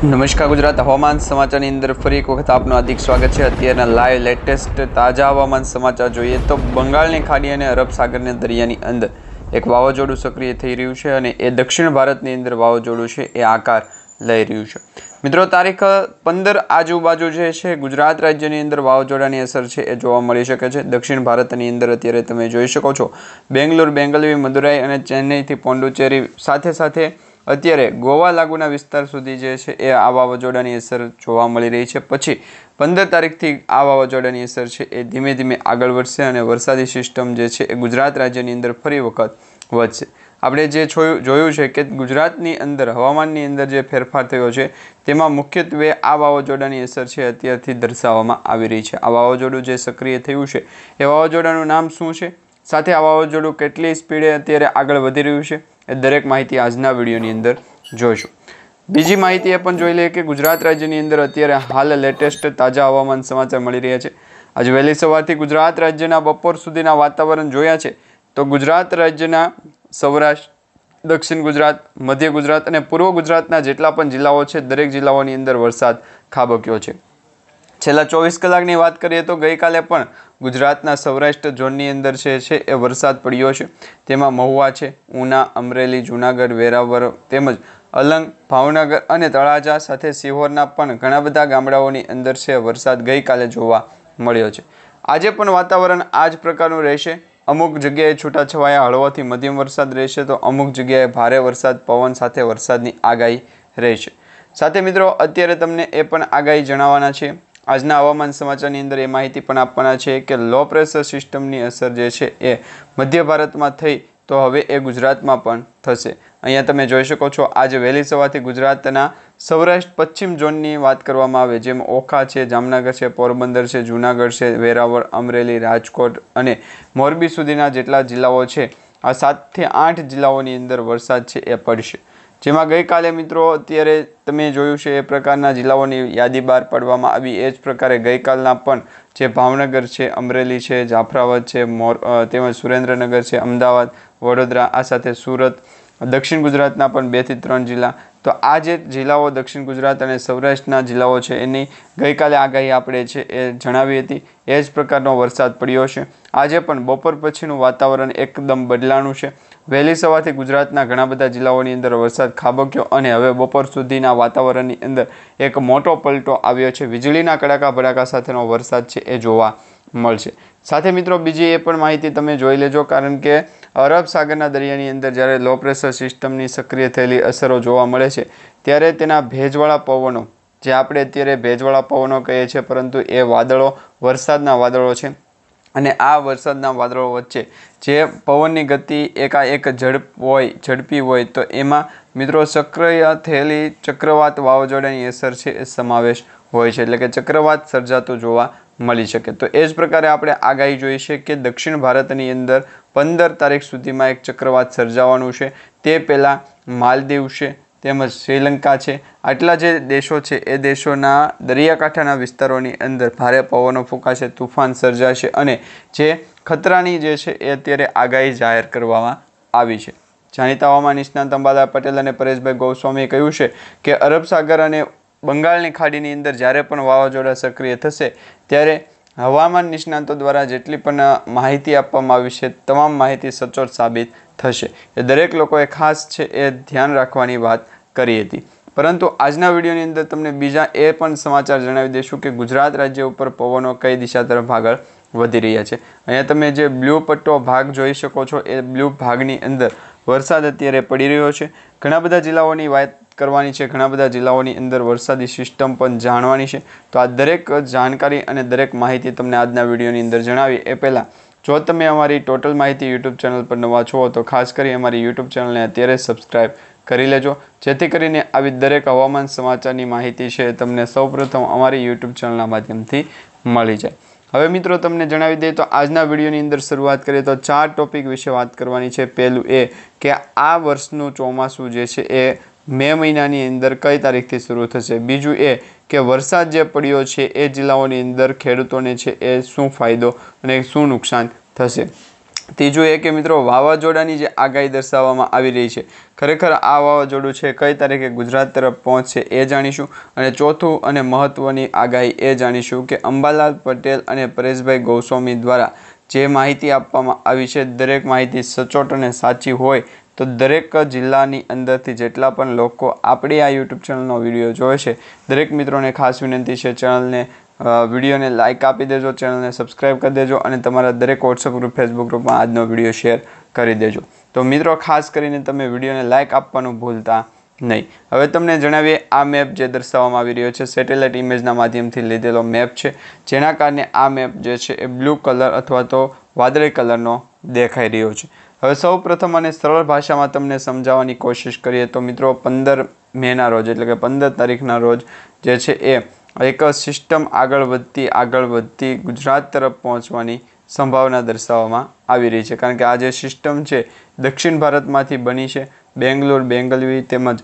નમસ્કાર ગુજરાત હવામાન સમાચારની અંદર ફરી એક વખત આપનું હાર્દિક સ્વાગત છે। અત્યારના લાઈવ લેટેસ્ટ તાજા હવામાન સમાચાર જોઈએ તો બંગાળની ખાડી અને અરબ સાગરના દરિયાની અંદર એક વાવાઝોડું સક્રિય થઈ રહ્યું છે અને એ દક્ષિણ ભારતની અંદર વાવાઝોડું છે એ આકાર લઈ રહ્યું છે। મિત્રો તારીખ 15 આજુબાજુ જે છે ગુજરાત રાજ્યની અંદર વાવાઝોડાની અસર છે એ જોવા મળી શકે છે। દક્ષિણ ભારતની અંદર અત્યારે તમે જોઈ શકો છો બેંગ્લોર, બેંગલવી, મદુરાઈ અને ચેન્નઈથી પોંડુચેરી સાથે અત્યારે ગોવા લાગુના વિસ્તાર સુધી જે છે એ આ વાવાઝોડાની અસર જોવા મળી રહી છે। પછી 15 તારીખથી આ વાવાઝોડાની અસર છે એ ધીમે ધીમે આગળ વધશે અને વરસાદી સિસ્ટમ જે છે એ ગુજરાત રાજ્યની અંદર ફરી વખત વધશે। આપણે જે જોયું છે કે ગુજરાતની અંદર હવામાનની અંદર જે ફેરફાર થયો છે તેમાં મુખ્યત્વે આ વાવાઝોડાની અસર છે અત્યારથી દર્શાવવામાં આવી રહી છે। આ વાવાઝોડું જે સક્રિય થયું છે એ વાવાઝોડાનું નામ શું છે, સાથે આ વાવાઝોડું કેટલી સ્પીડે અત્યારે આગળ વધી રહ્યું છે એ દરેક માહિતી આજના વિડીયોની અંદર જોઈશું। બીજી માહિતી એ પણ જોઈ લઈએ કે ગુજરાત રાજ્યની અંદર અત્યારે હાલ લેટેસ્ટ તાજા હવામાન સમાચાર મળી રહ્યા છે। આજે વહેલી સવારથી ગુજરાત રાજ્યના બપોર સુધીના વાતાવરણ જોયા છે તો ગુજરાત રાજ્યના સૌરાષ્ટ્ર, દક્ષિણ ગુજરાત, મધ્ય ગુજરાત અને પૂર્વ ગુજરાતના જેટલા પણ જિલ્લાઓ છે દરેક જિલ્લાઓની અંદર વરસાદ ખાબક્યો છે। છેલ્લા 24 કલાકની વાત કરીએ તો ગઈકાલે પણ ગુજરાતના સૌરાષ્ટ્ર ઝોનની અંદર છે એ વરસાદ પડ્યો છે। તેમાં મહુવા છે, ઉના, અમરેલી, જૂનાગઢ, વેરાવળ તેમજ અલંગ, ભાવનગર અને તળાજા સાથે સિહોરના પણ ઘણા બધા ગામડાઓની અંદર છે વરસાદ ગઈકાલે જોવા મળ્યો છે। આજે પણ વાતાવરણ આ જ પ્રકારનું રહેશે। અમુક જગ્યાએ છૂટાછવાયા હળવાથી મધ્યમ વરસાદ રહેશે તો અમુક જગ્યાએ ભારે વરસાદ, પવન સાથે વરસાદની આગાહી રહેશે। સાથે મિત્રો અત્યારે તમને એ પણ આગાહી જણાવવાના છે, આજના હવામાન સમાચારની અંદર એ માહિતી પણ આપવાના છે કે લો પ્રેશર સિસ્ટમની અસર જે છે એ મધ્ય ભારતમાં થઈ તો હવે એ ગુજરાતમાં પણ થશે। અહીંયા તમે જોઈ શકો છો આજે વહેલી સવારથી ગુજરાતના સૌરાષ્ટ્ર પશ્ચિમ ઝોનની વાત કરવામાં આવે જેમાં ઓખા છે, જામનગર છે, પોરબંદર છે, જૂનાગઢ છે, વેરાવળ, અમરેલી, રાજકોટ અને મોરબી સુધીના જેટલા જિલ્લાઓ છે આ 7 થી 8 જિલ્લાઓની અંદર વરસાદ છે એ પડશે। જેમાં ગઈકાલે મિત્રો અત્યારે તમે જોયું છે એ પ્રકારના જિલ્લાઓની યાદી બહાર પાડવામાં આવી। એ જ પ્રકારે ગઈકાલના પણ જે ભાવનગર છે, અમરેલી છે, જાફરાબાદ છે, તેમજ સુરેન્દ્રનગર છે, અમદાવાદ, વડોદરા, આ સાથે સુરત, દક્ષિણ ગુજરાતના પણ 2 થી 3 જિલ્લા, તો આ જે જિલ્લાઓ દક્ષિણ ગુજરાત અને સૌરાષ્ટ્રના જિલ્લાઓ છે એની ગઈકાલે આગાહી આપણે છે એ જણાવી હતી। એ જ પ્રકારનો વરસાદ પડ્યો છે। આજે પણ બપોર પછીનું વાતાવરણ એકદમ બદલાણું છે। વહેલી સવારથી ગુજરાતના ઘણા બધા જિલ્લાઓની અંદર વરસાદ ખાબક્યો અને હવે બપોર સુધીના વાતાવરણની અંદર એક મોટો પલટો આવ્યો છે। વીજળીના કડાકા ભડાકા સાથેનો વરસાદ છે એ જોવા મળશે। સાથે મિત્રો બીજી એ પણ માહિતી તમે જોઈ લેજો, કારણ કે અરબ સાગરના દરિયાની અંદર જ્યારે લો પ્રેશર સિસ્ટમની સક્રિય થયેલી અસરો જોવા મળે છે ત્યારે તેના ભેજવાળા પવનો, જે આપણે અત્યારે ભેજવાળા પવનો કહીએ છીએ પરંતુ એ વાદળો વરસાદના વાદળો છે અને આ વરસાદના વાદળો વચ્ચે જે પવનની ગતિ એકાએક ઝડપી હોય તો એમાં મિત્રો સક્રિય થયેલી ચક્રવાત વાવાઝોડાની અસર છે એ સમાવેશ હોય છે, એટલે કે ચક્રવાત સર્જાતું જોવા મળી શકે। તો એ જ પ્રકારે આપણે આગાહી જોઈ છે કે દક્ષિણ ભારતની અંદર 15 તારીખ સુધીમાં એક ચક્રવાત સર્જાવાનું છે। તે પહેલાં માલદીવ છે તેમજ શ્રીલંકા છે, આટલા જે દેશો છે એ દેશોના દરિયાકાંઠાના વિસ્તારોની અંદર ભારે પવનો ફૂંકાશે, તુફાન સર્જાશે અને જે ખતરાની જે છે એ અત્યારે આગાહી જાહેર કરવામાં આવી છે। જાણીતા હવામાન નિષ્ણાત અંબાલાલ પટેલ અને પરેશભાઈ ગોસ્વામીએ કહ્યું છે કે અરબ સાગર અને બંગાળની ખાડીની અંદર જ્યારે પણ વાવાઝોડા સક્રિય થશે ત્યારે હવામાન નિષ્ણાતો દ્વારા જેટલી પણ માહિતી આપવામાં આવી છે તમામ માહિતી સચોટ સાબિત થશે। એ દરેક લોકોએ ખાસ છે એ ધ્યાન રાખવાની વાત કરી હતી। પરંતુ આજના વિડીયોની અંદર તમને બીજા એ પણ સમાચાર જણાવી દઈશું કે ગુજરાત રાજ્ય ઉપર પવનો કઈ દિશા તરફ આગળ વધી રહ્યા છે। અહીંયા તમે જે બ્લુ પટ્ટો ભાગ જોઈ શકો છો એ બ્લુ ભાગની અંદર વરસાદ અત્યારે પડી રહ્યો છે। ઘણા બધા જિલ્લાઓની વાત કરવાની છે, ઘણા બધા જિલ્લાઓની અંદર વરસાદી સિસ્ટમ પણ જાણવાની છે। તો આ દરેક જાણકારી અને દરેક માહિતી તમને આજના વિડીયોની અંદર જણાવી એ પહેલાં જો તમે અમારી ટોટલ માહિતી યુટ્યુબ ચેનલ પર નવા છો તો ખાસ કરી અમારી યુટ્યુબ ચેનલને અત્યારે સબસ્ક્રાઈબ કરી લેજો, જેથી કરીને આવી દરેક હવામાન સમાચારની માહિતી છે તમને સૌપ્રથમ અમારી યુટ્યુબ ચેનલના માધ્યમથી મળી જાય। હવે મિત્રો તમને જણાવી દઈએ તો આજના વિડીયોની અંદર શરૂઆત કરીએ તો 4 ટોપિક વિશે વાત કરવાની છે। પહેલું એ કે આ વર્ષનું ચોમાસું જે છે એ મે મહિનાની અંદર કઈ તારીખથી શરૂ થશે। બીજું એ કે વરસાદ જે પડ્યો છે એ જિલ્લાઓની અંદર ખેડૂતોને છે એ શું ફાયદો અને શું નુકસાન થશે। ત્રીજું એ કે મિત્રો વાવાઝોડાની જે આગાહી દર્શાવવામાં આવી રહી છે, ખરેખર આ વાવાઝોડું છે કઈ તારીખે ગુજરાત તરફ પહોંચશે એ જાણીશું. અને ચોથું અને મહત્ત્વની આગાહી એ જાણીશું કે અંબાલાલ પટેલ અને પરેશભાઈ ગોસ્વામી દ્વારા જે માહિતી આપવામાં આવી છે, દરેક માહિતી સચોટ અને સાચી હોય તો દરેક જિલ્લાની અંદરથી જેટલા પણ લોકો આપણી આ યુટ્યુબ ચેનલનો વિડીયો જોવે છે, દરેક મિત્રોને ખાસ વિનંતી છે, ચેનલને વિડીયોને લાઇક આપી દેજો, ચેનલને સબસ્ક્રાઈબ કરી દેજો અને તમારા દરેક વોટ્સઅપ ગ્રુપ, ફેસબુક ગ્રુપમાં આજનો વિડીયો શેર કરી દેજો. તો મિત્રો ખાસ કરીને તમે વિડીયોને લાઇક આપવાનું ભૂલતા નહીં. હવે તમને જણાવીએ, આ મેપ જે દર્શાવવામાં આવી રહ્યો છે સેટેલાઇટ ઇમેજના માધ્યમથી લીધેલો મેપ છે, જેના કારણે આ મેપ જે છે એ બ્લુ કલર અથવા તો વાદળી કલરનો દેખાઈ રહ્યો છે. હવે સૌ પ્રથમ અને સરળ ભાષામાં તમને સમજાવવાની કોશિશ કરીએ તો મિત્રો 15 મેના રોજ એટલે કે 15 તારીખના રોજ જે છે એ એક સિસ્ટમ આગળ વધતી ગુજરાત તરફ પહોંચવાની સંભાવના દર્શાવવામાં આવી રહી છે. કારણ કે આ જે સિસ્ટમ છે દક્ષિણ ભારતમાંથી બની છે. બેંગલુરુ તેમજ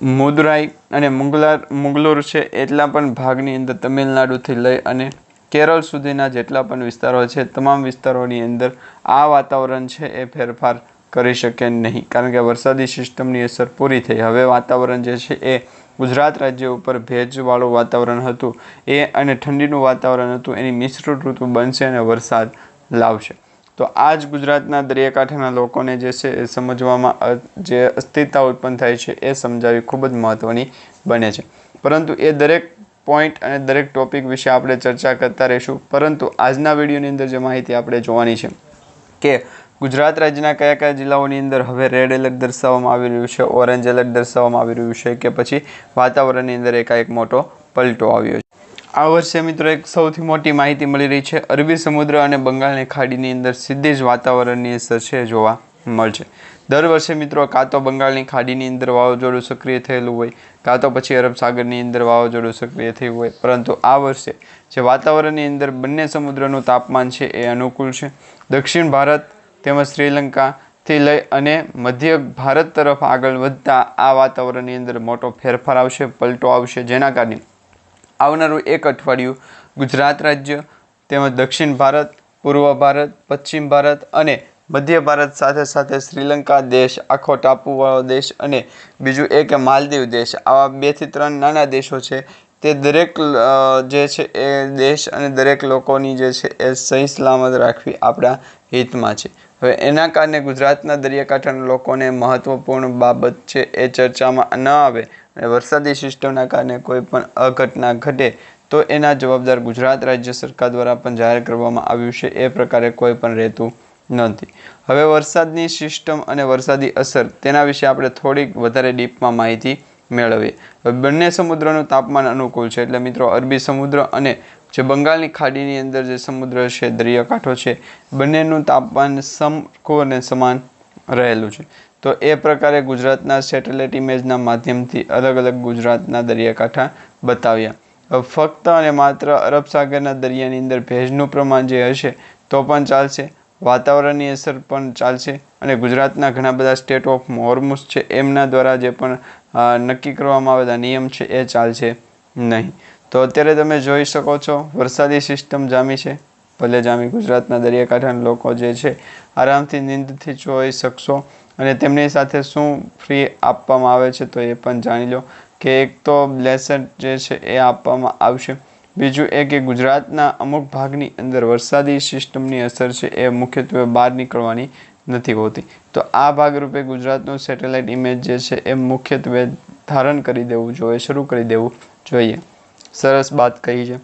મદુરાઈ અને મુંગલુર છે એટલા પણ ભાગની અંદર તમિલનાડુથી લઈ અને કેરળ સુધીના જેટલા પણ વિસ્તારો છે, તમામ વિસ્તારોની અંદર આ વાતાવરણ છે એ ફેરફાર કરી શકે નહીં. કારણ કે વરસાદી સિસ્ટમની અસર પૂરી થઈ. હવે વાતાવરણ જે છે એ ગુજરાત રાજ્ય ઉપર ભેજવાળું વાતાવરણ હતું એ અને ઠંડીનું વાતાવરણ હતું, એની મિશ્ર ઋતુ બનશે અને વરસાદ લાવશે. તો આ જ ગુજરાતના દરિયાકાંઠાના લોકોને જે છે એ સમજવામાં જે અસ્થિરતા ઉત્પન્ન થાય છે એ સમજાવવી ખૂબ જ મહત્ત્વની બને છે. પરંતુ એ દરેક પોઈન્ટ અને દરેક ટોપિક વિશે આપણે ચર્ચા કરતા રહીશું. પરંતુ આજના વિડીયોની અંદર જે માહિતી આપણે જોવાની છે કે ગુજરાત રાજ્યના કયા કયા જિલ્લાઓની અંદર હવે રેડ એલર્ટ દર્શાવવામાં આવી રહ્યું છે, ઓરેન્જ એલર્ટ દર્શાવવામાં આવી રહ્યું છે કે પછી વાતાવરણની અંદર એકાએક મોટો પલટો આવ્યો છે. આ વર્ષે મિત્રો એક સૌથી મોટી માહિતી મળી રહી છે, અરબી સમુદ્ર અને બંગાળની ખાડીની અંદર સીધી જ વાતાવરણની અસર છે જોવા મળશે. દર વર્ષે મિત્રો કાં તો બંગાળની ખાડીની અંદર વાવાઝોડું સક્રિય થયેલું હોય, કાં તો પછી અરબ સાગરની અંદર વાવાઝોડું સક્રિય થયું હોય, પરંતુ આ વર્ષે જે વાતાવરણની અંદર બંને સમુદ્રનું તાપમાન છે એ અનુકૂળ છે. દક્ષિણ ભારત તેમજ શ્રીલંકાથી લઈ અને મધ્ય ભારત તરફ આગળ વધતા આ વાતાવરણની અંદર મોટો ફેરફાર આવશે, પલટો આવશે, જેના કારણે આવનારું એક અઠવાડિયું ગુજરાત રાજ્ય તેમજ દક્ષિણ ભારત, પૂર્વ ભારત, પશ્ચિમ ભારત અને મધ્ય ભારત સાથે સાથે શ્રીલંકા દેશ, આખો ટાપુવાળો દેશ અને બીજું એ કે માલદીવ દેશ, આવા 2 થી 3 નાના દેશો છે તે દરેક જે છે એ દેશ અને દરેક લોકોની જે છે એ સહી સલામત રાખવી આપણા હિતમાં છે. હવે એના કારણે ગુજરાતના દરિયાકાંઠાના લોકોને મહત્ત્વપૂર્ણ બાબત છે એ ચર્ચામાં ન આવે અને વરસાદી સિસ્ટમના કારણે કોઈ પણ અઘટના ઘટે તો એના જવાબદાર ગુજરાત રાજ્ય સરકાર દ્વારા પણ જાહેર કરવામાં આવ્યું છે. એ પ્રકારે કોઈ પણ રહેતું નથી. હવે વરસાદની સિસ્ટમ અને વરસાદી અસર તેના વિશે આપણે થોડીક વધારે ડીપમાં માહિતી મેળવીએ. બંને સમુદ્રનું તાપમાન અનુકૂળ છે એટલે મિત્રો અરબી સમુદ્ર અને જે બંગાળની ખાડીની અંદર જે સમુદ્ર છે, દરિયાકાંઠો છે, બંનેનું તાપમાન સમકૂળ અને સમાન રહેલું છે. તો એ પ્રકારે ગુજરાતના સેટેલાઇટ ઇમેજના માધ્યમથી અલગ અલગ ગુજરાતના દરિયાકાંઠા બતાવ્યા. ફક્ત અને માત્ર અરબ સાગરના દરિયાની અંદર ભેજનું પ્રમાણ જે હશે તો પણ ચાલશે, વાતાવરણની અસર પણ ચાલશે અને ગુજરાતના ઘણા બધા સ્ટેટ ઓફ હોર્મુઝ છે એમના દ્વારા જે પણ નક્કી કરવામાં આવેલા નિયમ છે એ ચાલશે નહીં. તો અત્યારે તમે જોઈ શકો છો વરસાદી સિસ્ટમ જામી છે, ભલે જામી, ગુજરાતના દરિયાકાંઠાના લોકો જે છે આરામથી નીંદથી જોઈ શકશો. અને તેમની સાથે શું ફ્રી આપવામાં આવે છે તો એ પણ જાણી લો કે એક તો બ્લેસર જે છે એ આપવામાં આવશે. બીજું એ કે ગુજરાતના અમુક ભાગની અંદર વરસાદી સિસ્ટમની અસર છે એ મુખ્યત્વે બહાર નીકળવાની નથી હોતી. તો આ ભાગરૂપે ગુજરાતનું સેટેલાઇટ ઇમેજ જે છે એ મુખ્યત્વે ધારણ કરી દેવું જોઈએ, શરૂ કરી દેવું જોઈએ. સરસ વાત કહી છે.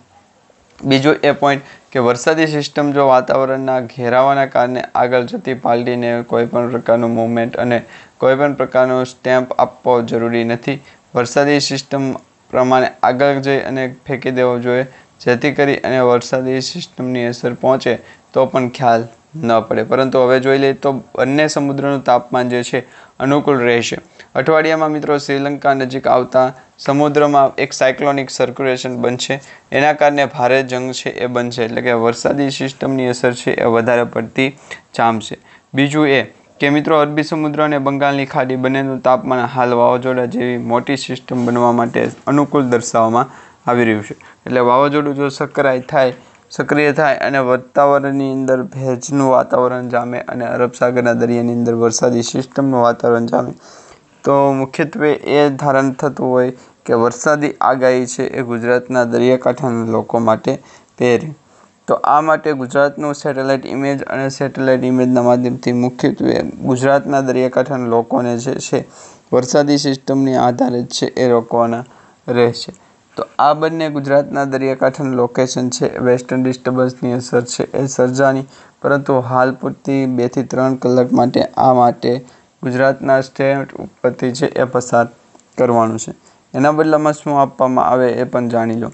બીજું એ પોઈન્ટ કે વરસાદી સિસ્ટમ જો વાતાવરણના ઘેરાવાના કારણે આગળ જતી પાલટીને કોઈ પણ પ્રકારનું મૂવમેન્ટ અને કોઈ પણ પ્રકારનો સ્ટેમ્પ આપવો જરૂરી નથી. વરસાદી સિસ્ટમ પ્રમાણે આગળ જઈ અને ફેંકી દેવો જોઈએ, જેથી કરી અને વરસાદી સિસ્ટમની અસર પહોંચે તો પણ ખ્યાલ ન પડે. પરંતુ હવે જોઈ લઈએ તો બંને સમુદ્રનું તાપમાન જે છે અનુકૂળ રહેશે. અઠવાડિયામાં મિત્રો શ્રીલંકા નજીક આવતા સમુદ્રમાં એક સાયક્લોનિક સર્ક્યુલેશન બનશે, એના કારણે ભારે જંગ છે એ બનશે, એટલે કે વરસાદી સિસ્ટમની અસર છે એ વધારે પડતી જામશે. બીજું એ કે મિત્રો અરબી સમુદ્ર અને બંગાળની ખાડી બંનેનું તાપમાન હાલ વાવાઝોડા જેવી મોટી સિસ્ટમ બનવા માટે અનુકૂળ દર્શાવવામાં આવી રહ્યું છે. એટલે વાવાઝોડું જો સક્રિય થાય સક્રિય થાય અને વાતાવરણની અંદર ભેજનું વાતાવરણ જામે અને અરબ સાગરના દરિયાની અંદર વરસાદી સિસ્ટમનું વાતાવરણ જામે તો મુખ્યત્વે એ ધારણ થતું હોય કે વરસાદી આગાહી છે એ ગુજરાતના દરિયાકાંઠાના લોકો માટે પહેરે. તો આ માટે ગુજરાતનું સેટેલાઇટ ઇમેજ અને સેટેલાઇટ ઇમેજના માધ્યમથી મુખ્યત્વે ગુજરાતના દરિયાકાંઠાના લોકોને જે છે વરસાદી સિસ્ટમની આધારે છે એ રોકવાના રહેશે. તો આ બંને ગુજરાતના દરિયાકાંઠાનું લોકેશન છે વેસ્ટર્ન ડિસ્ટર્બન્સની અસર છે એ સર્જાની, પરંતુ હાલ પૂરતી 2 થી 3 કલાક માટે ગુજરાતના સ્ટેટ ઉપરથી છે એ પસાર કરવાનું છે. એના બદલામાં શું આપવામાં આવે એ પણ જાણી લો.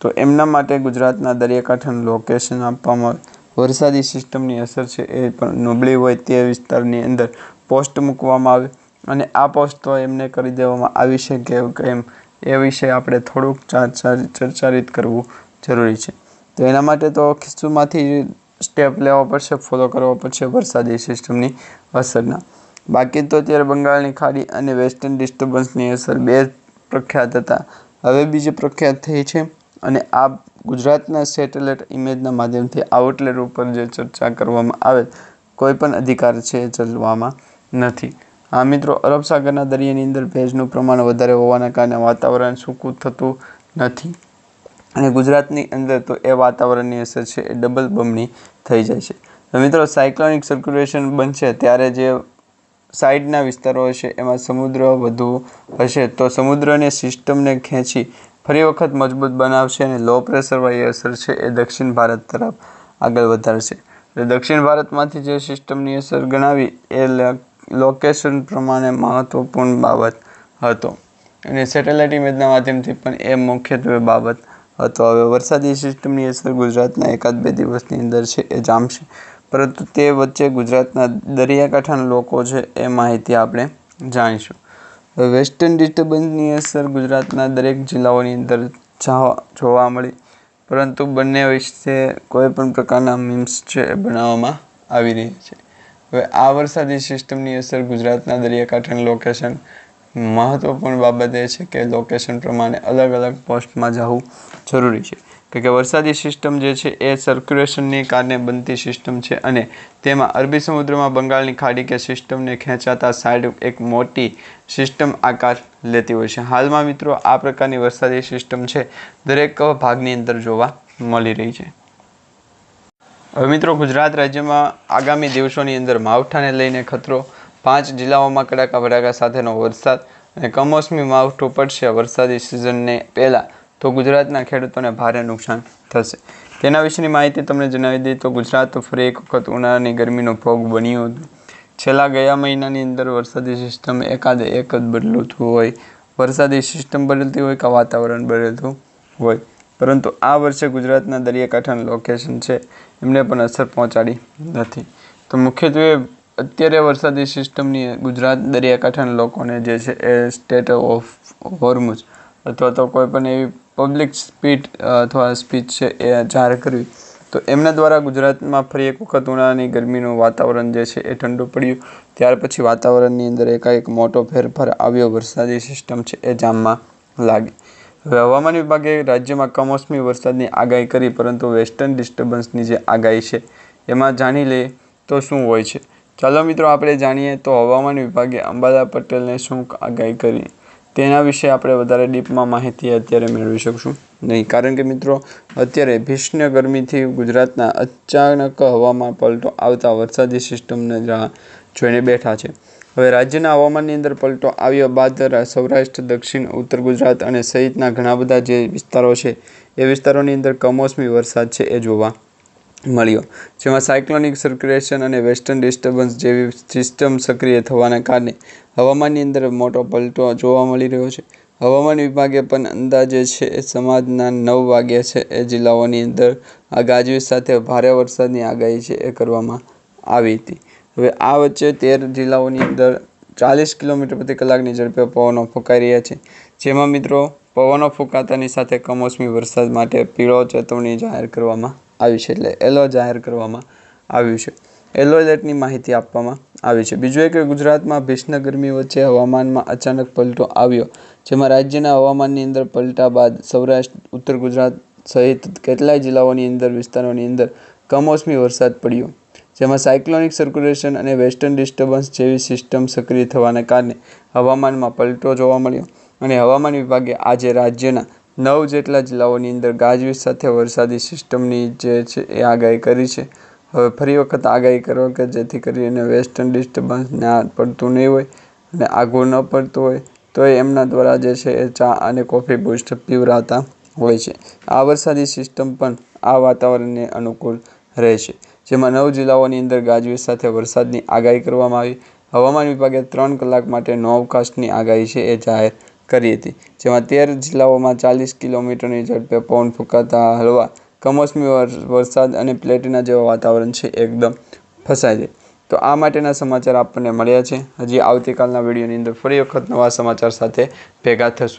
તો એમના માટે ગુજરાતના દરિયાકાંઠાનું લોકેશન આપવામાં આવે, વરસાદી સિસ્ટમની અસર છે એ પણ નબળી હોય તે વિસ્તારની અંદર પોસ્ટ મૂકવામાં આવે અને આ પોસ્ટ તો એમને કરી દેવામાં આવી છે કે કેમ એ વિશે આપણે થોડુંક ચર્ચારિત કરવું જરૂરી છે. તો એના માટે તો ખિસ્સુમાંથી સ્ટેપ લેવા પડશે, ફોલો કરવા પડશે વરસાદી સિસ્ટમની અસરના. બાકી તો અત્યારે બંગાળની ખાડી અને વેસ્ટર્ન ડિસ્ટર્બન્સની અસર 2 પ્રખ્યાત હતા, હવે બીજી પ્રખ્યાત થઈ છે અને આ ગુજરાતના સેટેલાઇટ ઇમેજના માધ્યમથી આઉટલેટ ઉપર જે ચર્ચા કરવામાં આવે કોઈ પણ અધિકાર છે એ ચલવામાં નથી. આ મિત્રો અરબ સાગરના દરિયાની અંદર ભેજનું પ્રમાણ વધારે હોવાના કારણે વાતાવરણ સૂકું થતું નથી અને ગુજરાતની અંદર તો એ વાતાવરણની અસર છે એ ડબલ બમણી થઈ જાય છે. તો મિત્રો સાયક્લોનિક સર્ક્યુલેશન બનશે ત્યારે જે સાઈડના વિસ્તારો હશે એમાં સમુદ્ર વધુ હશે તો સમુદ્રને સિસ્ટમને ખેંચી ફરી વખત મજબૂત બનાવશે અને લો પ્રેશરવાળી અસર છે એ દક્ષિણ ભારત તરફ આગળ વધારશે. દક્ષિણ ભારતમાંથી જે સિસ્ટમની અસર ગણાવી એ લોકેશન પ્રમાણે મહત્વપૂર્ણ બાબત હતો અને સેટેલાઇટ ઇમેજના માધ્યમથી પણ એ મુખ્યત્વે બાબત હતો. હવે વરસાદી સિસ્ટમની અસર ગુજરાતના 1-2 દિવસની અંદર છે એ જામશે, પરંતુ તે વચ્ચે ગુજરાતના દરિયાકાંઠાના લોકો છે એ માહિતી આપણે જાણીશું. વેસ્ટર્ન ડિસ્ટર્બન્સની અસર ગુજરાતના દરેક જિલ્લાઓની અંદર જોવા મળી, પરંતુ બંને વિશે કોઈ પણ પ્રકારના મીમ્સ છે એ બનાવવામાં આવી રહી છે. હવે આ વરસાદી સિસ્ટમની અસર ગુજરાતના દરિયાકાંઠાનું લોકેશન, મહત્વપૂર્ણ બાબત એ છે કે લોકેશન પ્રમાણે અલગ અલગ પોસ્ટમાં જવું જરૂરી છે કે વરસાદી સિસ્ટમ જે છે એ સર્ક્યુલેશનને કારણે બનતી સિસ્ટમ છે અને તેમાં અરબી સમુદ્રમાં બંગાળની ખાડી કે સિસ્ટમને ખેંચાતા સાઈડ એક મોટી સિસ્ટમ આકાર લેતી હોય છે. હાલમાં મિત્રો આ પ્રકારની વરસાદી સિસ્ટમ છે દરેક ભાગની અંદર જોવા મળી રહી છે. હવે મિત્રો ગુજરાત રાજ્યમાં આગામી દિવસોની અંદર માવઠાને લઈને ખતરો, 5 જિલ્લાઓમાં કડાકા ભડાકા સાથેનો વરસાદ અને કમોસમી માવઠું પડશે વરસાદી સિઝનને પહેલાં તો ગુજરાતના ખેડૂતોને ભારે નુકસાન થશે. તેના વિશેની માહિતી તમને જણાવી દઈએ તો ગુજરાત ફરી એક વખત ઉનાળાની ગરમીનો ભોગ બન્યું હતું. ગયા મહિનાની અંદર વરસાદી સિસ્ટમ એક જ બદલતું હોય, વરસાદી સિસ્ટમ બદલતી હોય કે વાતાવરણ બદલતું હોય, પરંતુ આ વર્ષે ગુજરાતના દરિયાકાંઠાનું લોકેશન છે એમને પણ અસર પહોંચાડી નથી. તો મુખ્યત્વે અત્યારે વરસાદી સિસ્ટમની ગુજરાત દરિયાકાંઠાના લોકોને જે છે એ સ્ટેટ ઓફ હોર્મુઝ અથવા તો કોઈ પણ એવી પબ્લિક સ્પીચ છે એ જાહેર કરવી, તો એમના દ્વારા ગુજરાતમાં ફરી એક વખત ઉનાળાની ગરમીનું વાતાવરણ જે છે એ ઠંડુ પડ્યું. ત્યાર પછી વાતાવરણની અંદર એકાએક મોટો ફેરફાર આવ્યો, વરસાદી સિસ્ટમ છે એ જામમાં લાગી. હવે હવામાન વિભાગે રાજ્યમાં કમોસમી વરસાદની આગાહી કરી, પરંતુ વેસ્ટર્ન ડિસ્ટર્બન્સની જે આગાહી છે એમાં જાણી લઈએ તો શું હોય છે. ચાલો મિત્રો આપણે જાણીએ તો હવામાન વિભાગે અંબાલાલ પટેલને શું આગાહી કરી તેના વિશે આપણે વધારે ડીપમાં માહિતી અત્યારે મેળવી શકશું નહીં, કારણ કે મિત્રો અત્યારે ભીષણ ગરમીથી ગુજરાતના અચાનક હવામાં પલટો આવતા વરસાદી સિસ્ટમને જોઈને બેઠા છે. હવે રાજ્યના હવામાનની અંદર પલટો આવ્યા બાદ સૌરાષ્ટ્ર, દક્ષિણ, ઉત્તર ગુજરાત અને સહિતના ઘણા બધા જે વિસ્તારો છે એ વિસ્તારોની અંદર કમોસમી વરસાદ છે એ જોવા મળ્યો, જેમાં સાયક્લોનિક સર્ક્યુલેશન અને વેસ્ટર્ન ડિસ્ટર્બન્સ જેવી સિસ્ટમ સક્રિય થવાના કારણે હવામાનની અંદર મોટો પલટો જોવા મળી રહ્યો છે. હવામાન વિભાગે પણ અંદાજે છે એ સમાજના 9 વાગ્યા છે એ જિલ્લાઓની અંદર આ ગાજવીજ સાથે ભારે વરસાદની આગાહી છે એ કરવામાં આવી હતી. હવે આ વચ્ચે 13 જિલ્લાઓની અંદર 40 કિલોમીટર પ્રતિ કલાકની ઝડપે પવનો ફૂંકાઈ રહ્યા છે, જેમાં મિત્રો પવનો ફૂંકાતાની સાથે કમોસમી વરસાદ માટે પીળો ચેતવણી જાહેર કરવામાં આવી છે, એટલે એલો જાહેર કરવામાં આવ્યું છે. એલો એલર્ટની માહિતી આપવામાં આવી છે. બીજું એક ગુજરાતમાં ભીષણ ગરમી વચ્ચે હવામાનમાં અચાનક પલટો આવ્યો, જેમાં રાજ્યના હવામાનની અંદર પલટા બાદ સૌરાષ્ટ્ર, ઉત્તર ગુજરાત સહિત કેટલાય જિલ્લાઓની વિસ્તારોની અંદર કમોસમી વરસાદ પડ્યો, જેમાં સાયક્લોનિક સર્ક્યુલેશન અને વેસ્ટર્ન ડિસ્ટર્બન્સ જેવી સિસ્ટમ સક્રિય થવાને કારણે હવામાનમાં પલટો જોવા મળ્યો અને હવામાન વિભાગે આજે રાજ્યના 9 જેટલા જિલ્લાઓની અંદર ગાજવીજ સાથે વરસાદી સિસ્ટમની જે છે એ આગાહી કરી છે. હવે ફરી વખત આગાહી કરો કે જેથી કરીને વેસ્ટર્ન ડિસ્ટર્બન્સ ના પડતું નહીં હોય અને આઘું ન પડતું હોય તો એમના દ્વારા જે છે એ ચા અને કોફી બૂસ્ટ પીવરાતા હોય છે. આ વરસાદી સિસ્ટમ પણ આ વાતાવરણને અનુકૂળ રહેશે, જેમાં 9 જિલ્લાઓની અંદર ગાજવીજ સાથે વરસાદની આગાહી કરવામાં આવી. હવામાન વિભાગે 3 કલાક માટે નો અવકાશની આગાહી છે એ જાહેર કરી હતી, જેમાં 13 જિલ્લાઓમાં 40 કિલોમીટરની ઝડપે પવન ફૂંકાતા હળવા કમોસમી વરસાદ અને પ્લેટિના જેવા વાતાવરણ છે એકદમ ફસાય છે. તો આ માટેના સમાચાર આપણને મળ્યા છે. હજી આવતીકાલના વિડીયોની અંદર ફરી વખત નવા સમાચાર સાથે ભેગા થશું.